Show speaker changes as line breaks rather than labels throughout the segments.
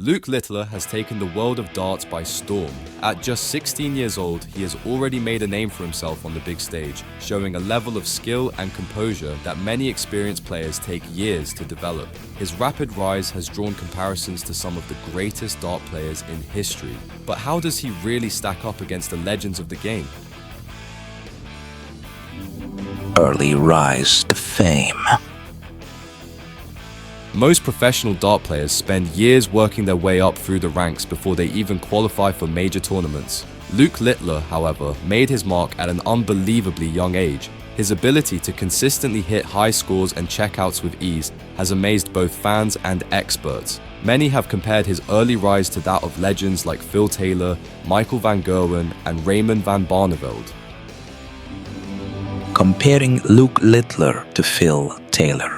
Luke Littler has taken the world of darts by storm. At just 16 years old, he has already made a name for himself on the big stage, showing a level of skill and composure that many experienced players take years to develop. His rapid rise has drawn comparisons to some of the greatest dart players in history. But how does he really stack up against the legends of the game?
Early rise to fame.
Most professional dart players spend years working their way up through the ranks before they even qualify for major tournaments. Luke Littler, however, made his mark at an unbelievably young age. His ability to consistently hit high scores and checkouts with ease has amazed both fans and experts. Many have compared his early rise to that of legends like Phil Taylor, Michael van Gerwen, and Raymond van Barneveld.
Comparing Luke Littler to Phil Taylor.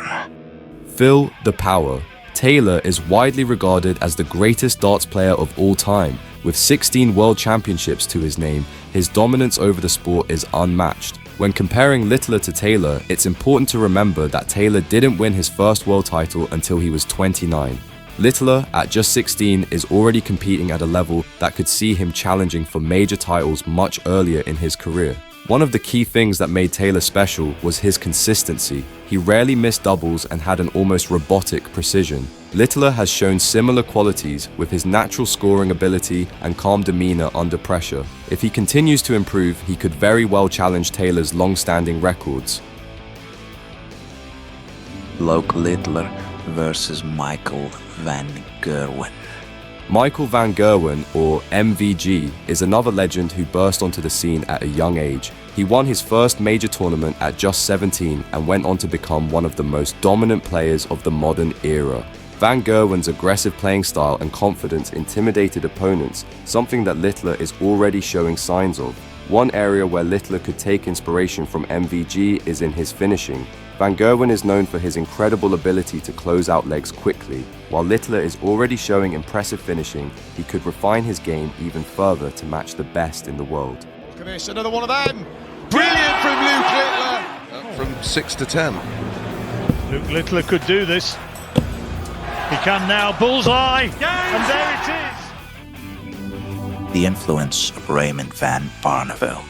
Phil the Power. Taylor is widely regarded as the greatest darts player of all time. With 16 world championships to his name, his dominance over the sport is unmatched. When comparing Littler to Taylor, it's important to remember that Taylor didn't win his first world title until he was 29. Littler, at just 16, is already competing at a level that could see him challenging for major titles much earlier in his career. One of the key things that made Taylor special was his consistency. He rarely missed doubles and had an almost robotic precision. Littler has shown similar qualities with his natural scoring ability and calm demeanor under pressure. If he continues to improve, he could very well challenge Taylor's long-standing records.
Luke Littler versus Michael van Gerwen.
Michael van Gerwen, or MVG, is another legend who burst onto the scene at a young age. He won his first major tournament at just 17 and went on to become one of the most dominant players of the modern era. Van Gerwen's aggressive playing style and confidence intimidated opponents, something that Littler is already showing signs of. One area where Littler could take inspiration from MVG is in his finishing. Van Gerwen is known for his incredible ability to close out legs quickly. While Littler is already showing impressive finishing, he could refine his game even further to match the best in the world.
Look at this, another one of them! Brilliant from Luke Littler!
From 6 to 10.
Luke Littler could do this. He can now, bullseye! And there it is!
The influence of Raymond van Barneveld.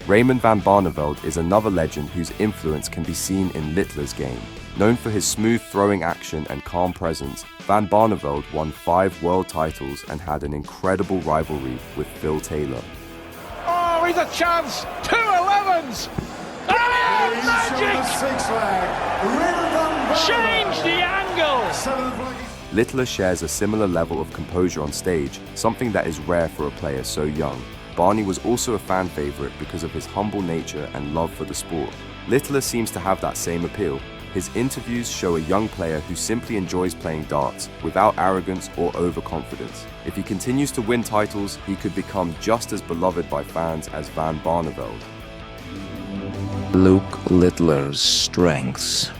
Raymond van Barneveld is another legend whose influence can be seen in Littler's game. Known for his smooth throwing action and calm presence, Van Barneveld won 5 world titles and had an incredible rivalry with Phil Taylor.
Oh, he's a chance! 2 11s! Oh, magic! Change the angle!
Littler shares a similar level of composure on stage, something that is rare for a player so young. Barney was also a fan favorite because of his humble nature and love for the sport. Littler seems to have that same appeal. His interviews show a young player who simply enjoys playing darts, without arrogance or overconfidence. If he continues to win titles, he could become just as beloved by fans as Van Barneveld.
Luke Littler's strengths.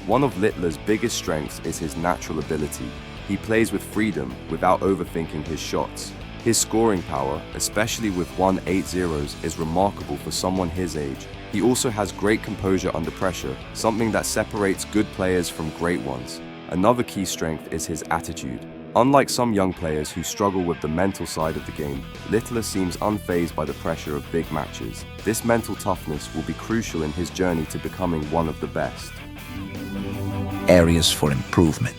One of Littler's biggest strengths is his natural ability. He plays with freedom without overthinking his shots. His scoring power, especially with 1-8-0s, is remarkable for someone his age. He also has great composure under pressure, something that separates good players from great ones. Another key strength is his attitude. Unlike some young players who struggle with the mental side of the game, Littler seems unfazed by the pressure of big matches. This mental toughness will be crucial in his journey to becoming one of the best.
Areas for improvement.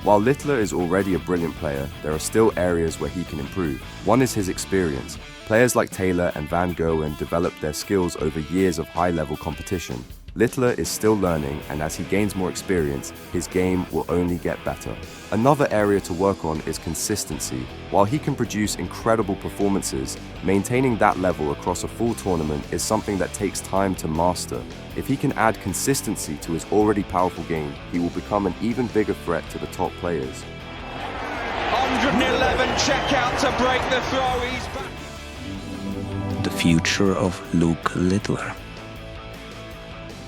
While Littler is already a brilliant player, there are still areas where he can improve. One is his experience. Players like Taylor and Van Gerwen developed their skills over years of high-level competition. Littler is still learning, and as he gains more experience, his game will only get better. Another area to work on is consistency. While he can produce incredible performances, maintaining that level across a full tournament is something that takes time to master. If he can add consistency to his already powerful game, he will become an even bigger threat to the top players.
111 check out to break the throw, he's back.
The future of Luke Littler.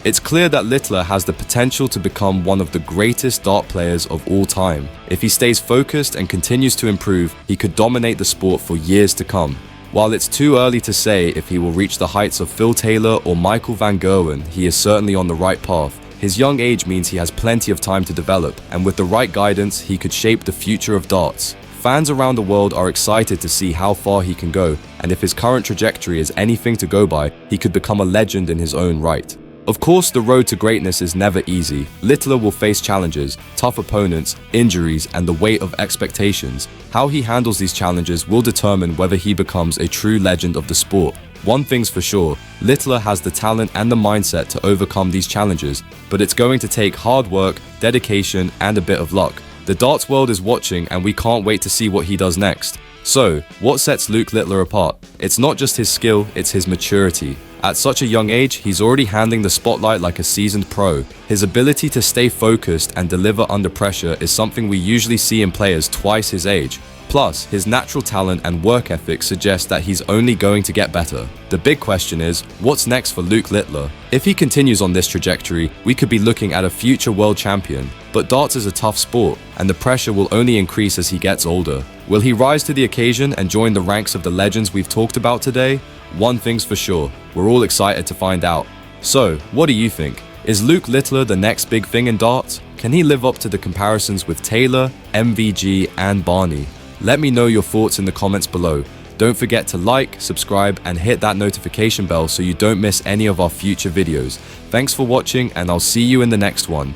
It's clear that Littler has the potential to become one of the greatest dart players of all time. If he stays focused and continues to improve, he could dominate the sport for years to come. While it's too early to say if he will reach the heights of Phil Taylor or Michael van Gerwen, he is certainly on the right path. His young age means he has plenty of time to develop, and with the right guidance, he could shape the future of darts. Fans around the world are excited to see how far he can go, and if his current trajectory is anything to go by, he could become a legend in his own right. Of course, the road to greatness is never easy. Littler will face challenges, tough opponents, injuries, and the weight of expectations. How he handles these challenges will determine whether he becomes a true legend of the sport. One thing's for sure, Littler has the talent and the mindset to overcome these challenges, but it's going to take hard work, dedication, and a bit of luck. The darts world is watching, and we can't wait to see what he does next. So, what sets Luke Littler apart? It's not just his skill, it's his maturity. At such a young age, he's already handling the spotlight like a seasoned pro. His ability to stay focused and deliver under pressure is something we usually see in players twice his age. Plus, his natural talent and work ethic suggest that he's only going to get better. The big question is, what's next for Luke Littler? If he continues on this trajectory, we could be looking at a future world champion. But darts is a tough sport, and the pressure will only increase as he gets older. Will he rise to the occasion and join the ranks of the legends we've talked about today? One thing's for sure, we're all excited to find out. So, what do you think? Is Luke Littler the next big thing in darts? Can he live up to the comparisons with Taylor, MVG, and Barney? Let me know your thoughts in the comments below. Don't forget to like, subscribe, and hit that notification bell so you don't miss any of our future videos. Thanks for watching, and I'll see you in the next one.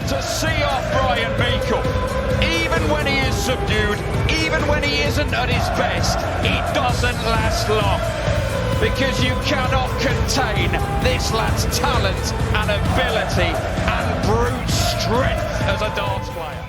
To see off Brian Beacom, even when he is subdued, even when he isn't at his best, he doesn't last long. Because you cannot contain this lad's talent and ability and brute strength as a darts player.